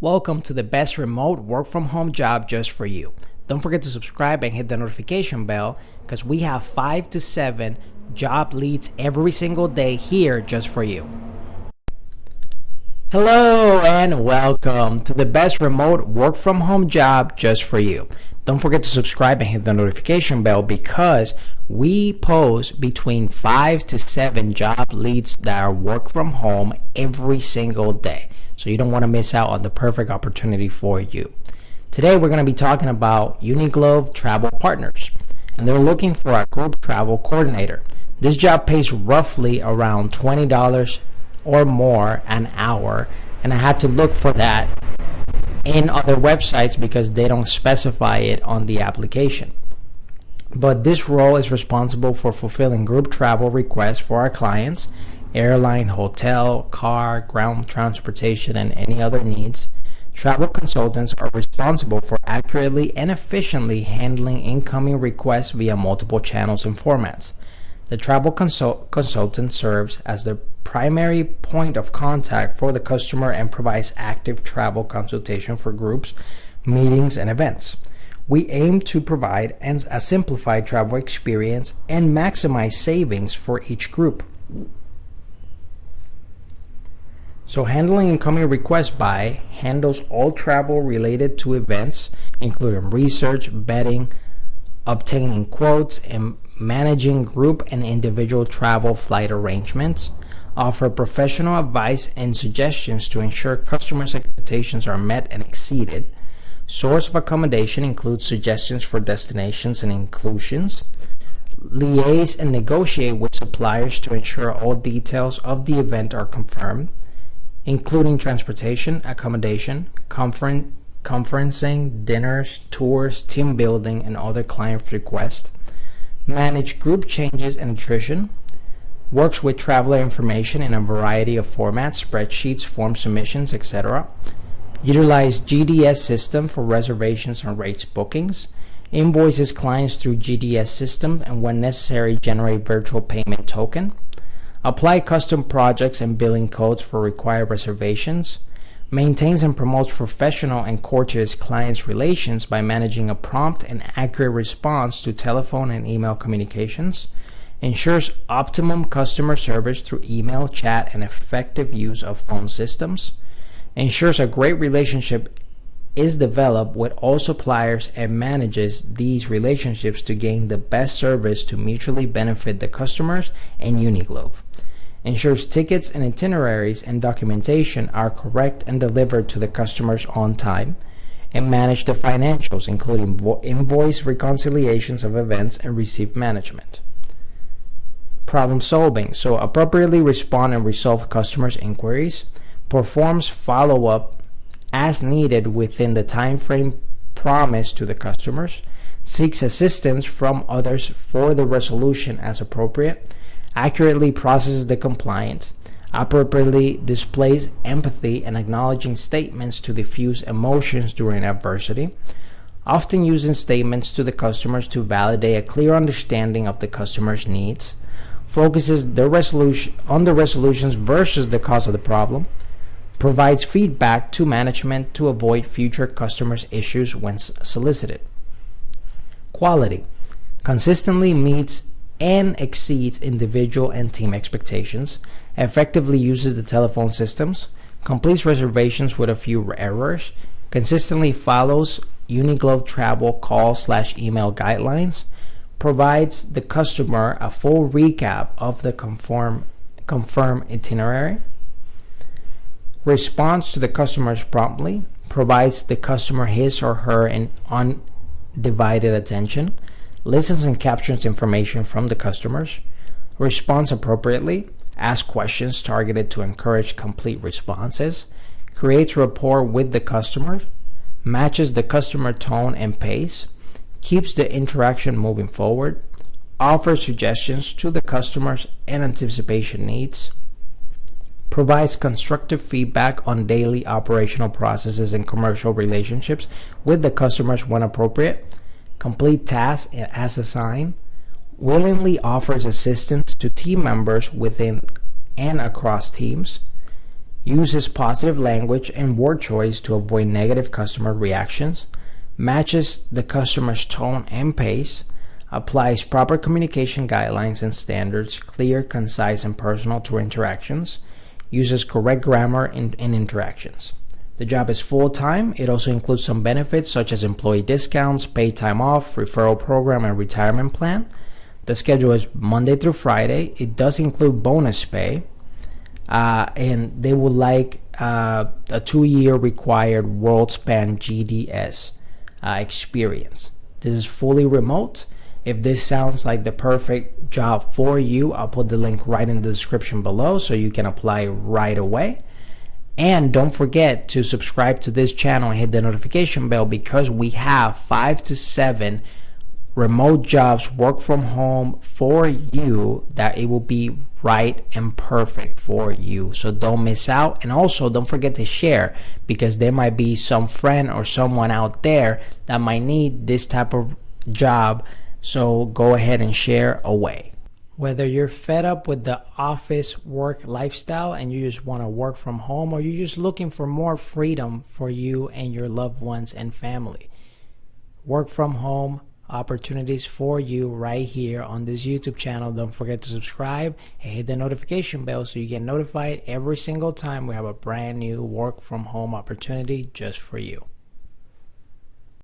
Welcome to the best remote work from home job just for you. Don't forget to subscribe and hit the notification bell because we have 5 to 7 job leads every single day here just for you. Hello and welcome to the best remote work from home job just for you. Don't forget to subscribe and hit the notification bell because we post between 5 to 7 job leads that are work from home every single day. So you don't want to miss out on the perfect opportunity for you. Today we're going to be talking about Uniglove Travel Partners, and they're looking for a group travel coordinator. This job pays roughly around $20 or more an hour, and I had to look for that in other websites because they don't specify it on the application. But this role is responsible for fulfilling group travel requests for our clients, airline, hotel, car, ground transportation, and any other needs. Travel consultants are responsible for accurately and efficiently handling incoming requests via multiple channels and formats. The travel consultant serves as the primary point of contact for the customer and provides active travel consultation for groups, meetings, and events. We aim to provide a simplified travel experience and maximize savings for each group. So handling incoming requests by handles all travel related to events, including research, vetting, obtaining quotes, and managing group and individual travel flight arrangements. Offer professional advice and suggestions to ensure customers' expectations are met and exceeded. Source of accommodation includes suggestions for destinations and inclusions. Liaise and negotiate with suppliers to ensure all details of the event are confirmed, including transportation, accommodation, conferencing, dinners, tours, team building, and other client requests. Manage group changes and attrition. Works with traveler information in a variety of formats, spreadsheets, form submissions, etc. Utilize GDS system for reservations and rates bookings. Invoices clients through GDS system and when necessary generate virtual payment token. Apply custom projects and billing codes for required reservations. Maintains and promotes professional and courteous clients' relations by managing a prompt and accurate response to telephone and email communications. Ensures optimum customer service through email, chat, and effective use of phone systems. Ensures a great relationship is developed with all suppliers and manages these relationships to gain the best service to mutually benefit the customers and Uniglove. Ensures tickets and itineraries and documentation are correct and delivered to the customers on time, and manage the financials, including invoice reconciliations of events and receipt management. Problem solving, so appropriately respond and resolve customers' inquiries, performs follow-up as needed within the time frame promised to the customers, seeks assistance from others for the resolution as appropriate, accurately processes the complaint, appropriately displays empathy and acknowledging statements to diffuse emotions during adversity, often using statements to the customers to validate a clear understanding of the customer's needs, focuses on the resolutions versus the cause of the problem, provides feedback to management to avoid future customers' issues when solicited. Quality consistently meets and exceeds individual and team expectations, effectively uses the telephone systems, completes reservations with a few errors, consistently follows Uniglove travel call/email guidelines, provides the customer a full recap of the confirmed itinerary, responds to the customers promptly, provides the customer his or her undivided attention, listens and captures information from the customers, responds appropriately, asks questions targeted to encourage complete responses, creates rapport with the customer, matches the customer tone and pace, keeps the interaction moving forward, offers suggestions to the customers and anticipation needs, provides constructive feedback on daily operational processes and commercial relationships with the customers when appropriate, complete tasks as assigned, willingly offers assistance to team members within and across teams, uses positive language and word choice to avoid negative customer reactions, matches the customer's tone and pace, applies proper communication guidelines and standards, clear, concise, and personal to interactions, uses correct grammar in interactions. The job is full-time. It also includes some benefits such as employee discounts, paid time off, referral program, and retirement plan. The schedule is Monday through Friday. It does include bonus pay, and they would like a 2-year required WorldSpan GDS experience. This is fully remote. If this sounds like the perfect job for you, I'll put the link right in the description below so you can apply right away. And don't forget to subscribe to this channel and hit the notification bell, because we have 5 to 7 remote jobs, work from home for you, that it will be right and perfect for you. So don't miss out. And also don't forget to share, because there might be some friend or someone out there that might need this type of job. So go ahead and share away. Whether you're fed up with the office work lifestyle and you just want to work from home, or you're just looking for more freedom for you and your loved ones and family, work from home opportunities for you right here on this YouTube channel. Don't forget to subscribe and hit the notification bell so you get notified every single time we have a brand new work from home opportunity just for you.